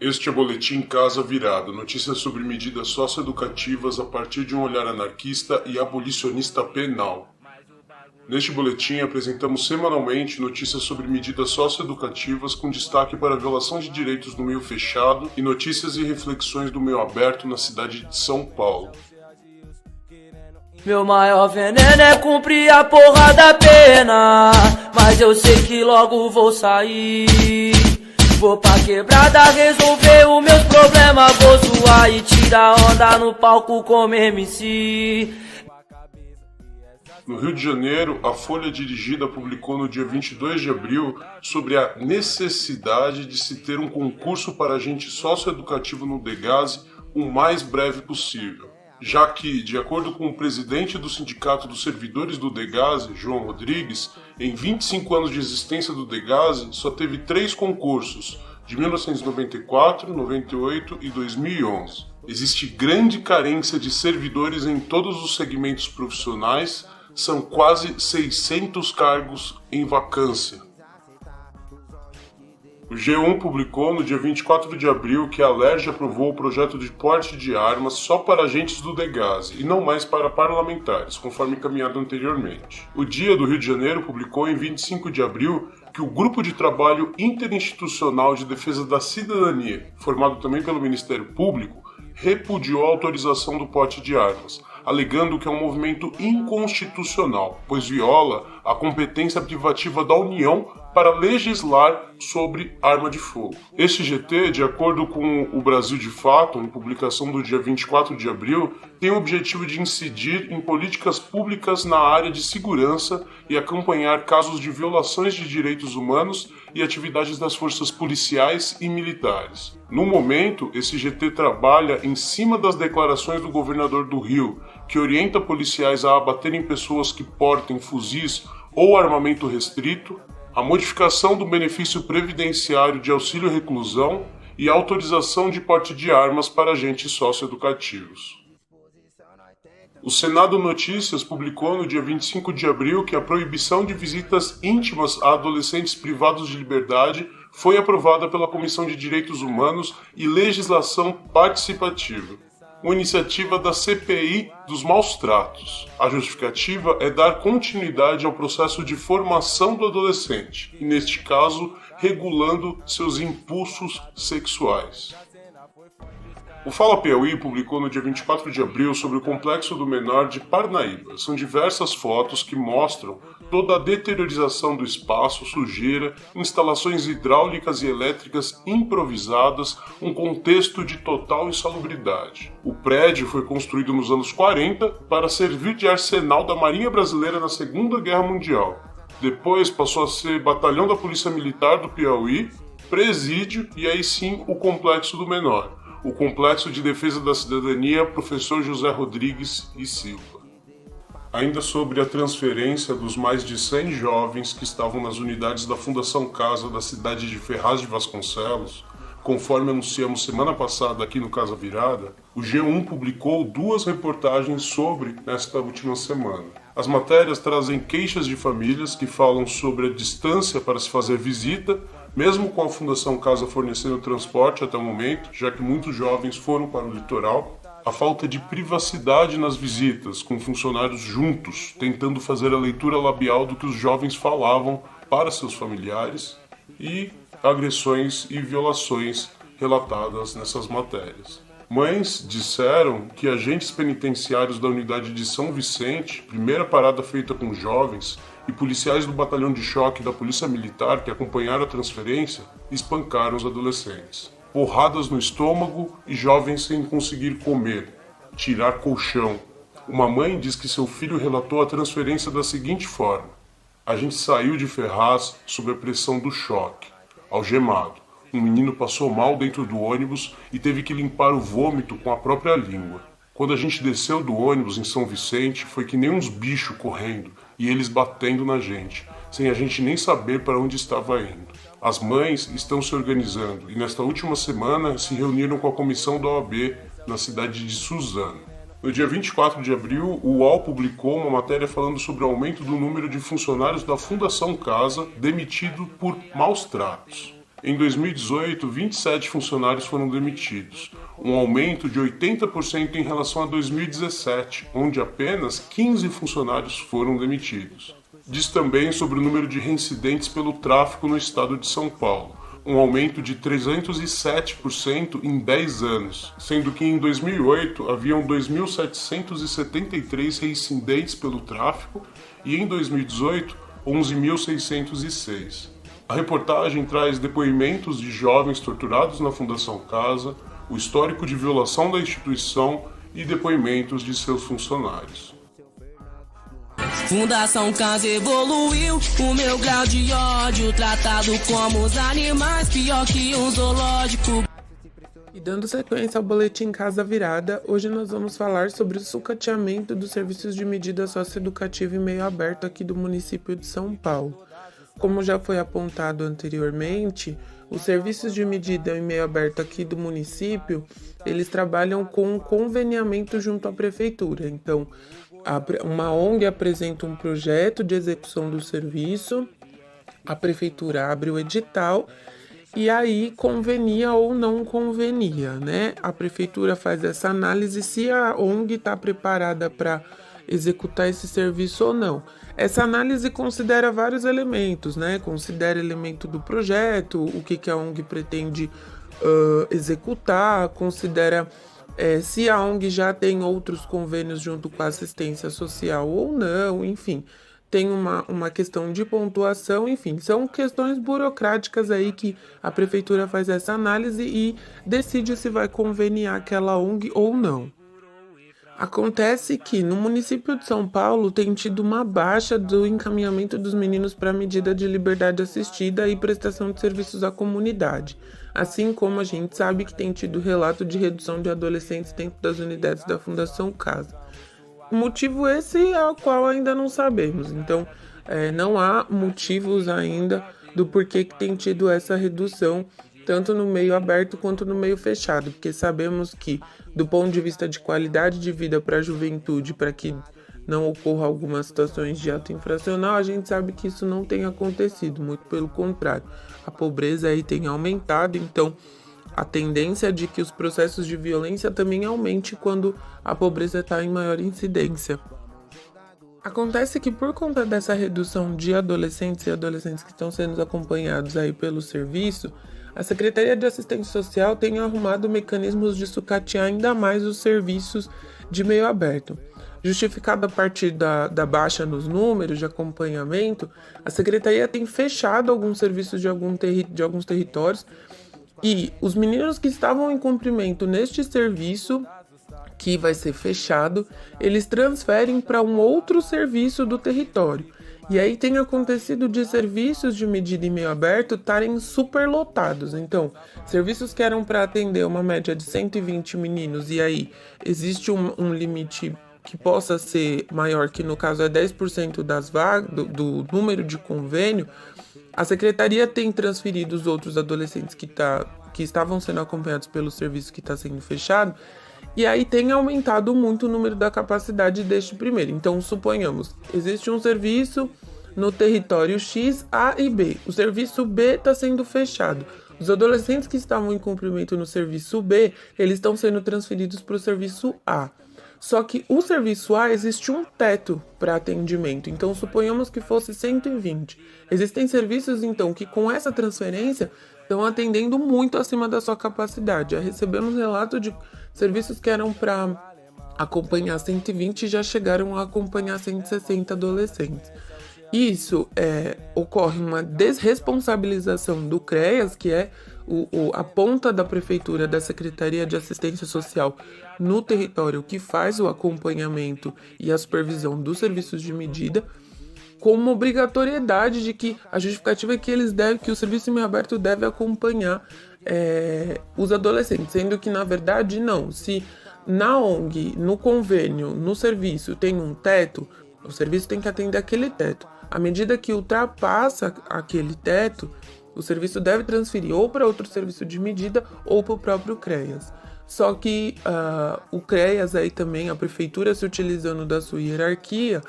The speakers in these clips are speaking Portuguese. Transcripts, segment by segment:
Este é o Boletim Casa Virada, notícias sobre medidas socioeducativas a partir de um olhar anarquista e abolicionista penal. Neste boletim apresentamos semanalmente notícias sobre medidas socioeducativas com destaque para a violação de direitos no meio fechado e notícias e reflexões do meio aberto na cidade de São Paulo. Meu maior veneno é cumprir a porra da pena, mas eu sei que logo vou sair. Vou pra quebrada resolver os meus problemas, vou zoar e tirar onda no palco como MC. No Rio de Janeiro, a Folha Dirigida publicou no dia 22 de abril sobre a necessidade de se ter um concurso para agente socioeducativo no Degase o mais breve possível, já que, de acordo com o presidente do Sindicato dos Servidores do Degase, João Rodrigues, em 25 anos de existência do Degase, só teve 3 concursos, de 1994, 98 e 2011. Existe grande carência de servidores em todos os segmentos profissionais, são quase 600 cargos em vacância. O G1 publicou no dia 24 de abril que a Alerj aprovou o projeto de porte de armas só para agentes do Degase e não mais para parlamentares, conforme encaminhado anteriormente. O Dia do Rio de Janeiro publicou em 25 de abril que o Grupo de Trabalho Interinstitucional de Defesa da Cidadania, formado também pelo Ministério Público, repudiou a autorização do porte de armas, alegando que é um movimento inconstitucional, pois viola a competência privativa da União para legislar sobre arma de fogo. Este GT, de acordo com o Brasil de Fato, em publicação do dia 24 de abril, tem o objetivo de incidir em políticas públicas na área de segurança e acompanhar casos de violações de direitos humanos e atividades das forças policiais e militares. No momento, esse GT trabalha em cima das declarações do governador do Rio, que orienta policiais a abaterem pessoas que portem fuzis ou armamento restrito, a modificação do benefício previdenciário de auxílio-reclusão e a autorização de porte de armas para agentes socioeducativos. O Senado Notícias publicou no dia 25 de abril que a proibição de visitas íntimas a adolescentes privados de liberdade foi aprovada pela Comissão de Direitos Humanos e Legislação Participativa, uma iniciativa da CPI dos maus tratos. A justificativa é dar continuidade ao processo de formação do adolescente, e neste caso, regulando seus impulsos sexuais. O Fala Piauí publicou no dia 24 de abril sobre o Complexo do Menor de Parnaíba. São diversas fotos que mostram toda a deteriorização do espaço, sujeira, instalações hidráulicas e elétricas improvisadas, um contexto de total insalubridade. O prédio foi construído nos anos 40 para servir de arsenal da Marinha Brasileira na Segunda Guerra Mundial. Depois passou a ser batalhão da Polícia Militar do Piauí, presídio e aí sim o Complexo do Menor. O Complexo de Defesa da Cidadania, Professor José Rodrigues e Silva. Ainda sobre a transferência dos mais de 100 jovens que estavam nas unidades da Fundação Casa da cidade de Ferraz de Vasconcelos, conforme anunciamos semana passada aqui no Casa Virada, o G1 publicou 2 reportagens sobre esta última semana. As matérias trazem queixas de famílias que falam sobre a distância para se fazer visita, mesmo com a Fundação Casa fornecendo transporte até o momento, já que muitos jovens foram para o litoral, a falta de privacidade nas visitas, com funcionários juntos, tentando fazer a leitura labial do que os jovens falavam para seus familiares, e agressões e violações relatadas nessas matérias. Mães disseram que agentes penitenciários da unidade de São Vicente, primeira parada feita com jovens, e policiais do batalhão de choque da Polícia Militar que acompanharam a transferência, espancaram os adolescentes. Porradas no estômago e jovens sem conseguir comer, tirar colchão. Uma mãe diz que seu filho relatou a transferência da seguinte forma: a gente saiu de Ferraz sob a pressão do choque, algemado. Um menino passou mal dentro do ônibus e teve que limpar o vômito com a própria língua. Quando a gente desceu do ônibus em São Vicente, foi que nem uns bichos correndo e eles batendo na gente, sem a gente nem saber para onde estava indo. As mães estão se organizando e nesta última semana se reuniram com a comissão da OAB na cidade de Suzano. No dia 24 de abril, o UOL publicou uma matéria falando sobre o aumento do número de funcionários da Fundação Casa demitido por maus tratos. Em 2018, 27 funcionários foram demitidos, um aumento de 80% em relação a 2017, onde apenas 15 funcionários foram demitidos. Diz também sobre o número de reincidentes pelo tráfico no estado de São Paulo, um aumento de 307% em 10 anos, sendo que em 2008 haviam 2.773 reincidentes pelo tráfico e em 2018, 11.606. A reportagem traz depoimentos de jovens torturados na Fundação Casa, o histórico de violação da instituição e depoimentos de seus funcionários. Fundação Casa evoluiu, o meu grau de ódio, tratado como os animais, pior que um zoológico. E dando sequência ao boletim Casa Virada, hoje nós vamos falar sobre o sucateamento dos serviços de medida socioeducativa em meio aberto aqui do município de São Paulo. Como já foi apontado anteriormente, os serviços de medida em meio aberto aqui do município, eles trabalham com conveniamento junto à prefeitura. Então, uma ONG apresenta um projeto de execução do serviço, a prefeitura abre o edital e aí convenia ou não convenia, né? A prefeitura faz essa análise se a ONG está preparada para executar esse serviço ou não. Essa análise considera vários elementos, né? Considera elemento do projeto, o que a ONG pretende executar, considera se a ONG já tem outros convênios junto com a assistência social ou não, enfim. Tem uma questão de pontuação, enfim, são questões burocráticas aí que a prefeitura faz essa análise e decide se vai conveniar aquela ONG ou não. Acontece que no município de São Paulo tem tido uma baixa do encaminhamento dos meninos para medida de liberdade assistida e prestação de serviços à comunidade, assim como a gente sabe que tem tido relato de redução de adolescentes dentro das unidades da Fundação Casa. Motivo esse ao qual ainda não sabemos, então não há motivos ainda do porquê que tem tido essa redução tanto no meio aberto quanto no meio fechado, porque sabemos que, do ponto de vista de qualidade de vida para a juventude, para que não ocorra algumas situações de ato infracional, a gente sabe que isso não tem acontecido, muito pelo contrário. A pobreza aí tem aumentado, então a tendência é de que os processos de violência também aumente quando a pobreza está em maior incidência. Acontece que por conta dessa redução de adolescentes e adolescentes que estão sendo acompanhados aí pelo serviço, a Secretaria de Assistência Social tem arrumado mecanismos de sucatear ainda mais os serviços de meio aberto. Justificado a partir da baixa nos números de acompanhamento, a Secretaria tem fechado alguns serviços de alguns territórios e os meninos que estavam em cumprimento neste serviço, que vai ser fechado, eles transferem para um outro serviço do território. E aí tem acontecido de serviços de medida em meio aberto estarem superlotados. Então, serviços que eram para atender uma média de 120 meninos, e aí existe um limite que possa ser maior, que no caso é 10% das vagas, do número de convênio, a Secretaria tem transferido os outros adolescentes que estavam sendo acompanhados pelo serviço que está sendo fechado, e aí tem aumentado muito o número da capacidade deste primeiro. Então, suponhamos, existe um serviço no território X, A e B. O serviço B está sendo fechado. Os adolescentes que estavam em cumprimento no serviço B, eles estão sendo transferidos para o serviço A. Só que o serviço A existe um teto para atendimento, então suponhamos que fosse 120. Existem serviços, então, que com essa transferência estão atendendo muito acima da sua capacidade. Já recebemos relato de serviços que eram para acompanhar 120 e já chegaram a acompanhar 160 adolescentes. Isso ocorre uma desresponsabilização do CREAS, que é a ponta da prefeitura, da Secretaria de Assistência Social no território que faz o acompanhamento e a supervisão dos serviços de medida, com uma obrigatoriedade de que a justificativa é que o serviço em meio aberto deve acompanhar os adolescentes, sendo que na verdade não. Se na ONG, no convênio, no serviço tem um teto, o serviço tem que atender aquele teto. À medida que ultrapassa aquele teto, o serviço deve transferir ou para outro serviço de medida ou para o próprio CREAS. Só que o CREAS aí também, a prefeitura se utilizando da sua hierarquia,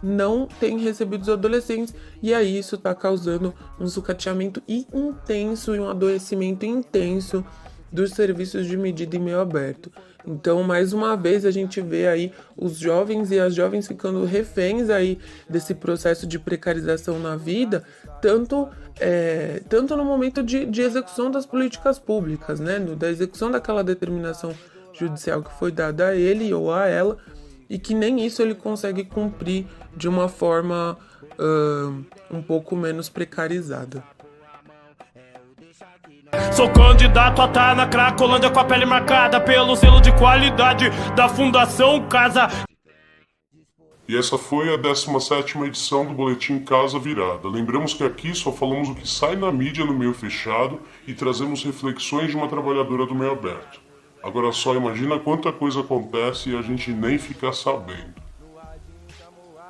não têm recebido os adolescentes, e aí isso está causando um sucateamento intenso e um adoecimento intenso dos serviços de medida em meio aberto. Então, mais uma vez, a gente vê aí os jovens e as jovens ficando reféns aí desse processo de precarização na vida, tanto no momento de execução das políticas públicas, né? Da execução daquela determinação judicial que foi dada a ele ou a ela, e que nem isso ele consegue cumprir de uma forma um pouco menos precarizada. Sou candidato a estar na Cracolândia com a pele marcada pelo selo de qualidade da Fundação Casa. E essa foi a 17ª edição do Boletim Casa Virada. Lembramos que aqui só falamos o que sai na mídia no meio fechado e trazemos reflexões de uma trabalhadora do meio aberto. Agora só imagina quanta coisa acontece e a gente nem fica sabendo.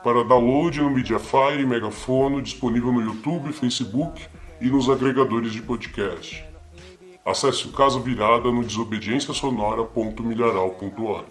Para download no Mediafire e Megafono, disponível no YouTube, Facebook e nos agregadores de podcast. Acesse o Casa Virada no desobedienciasonora.milharal.org.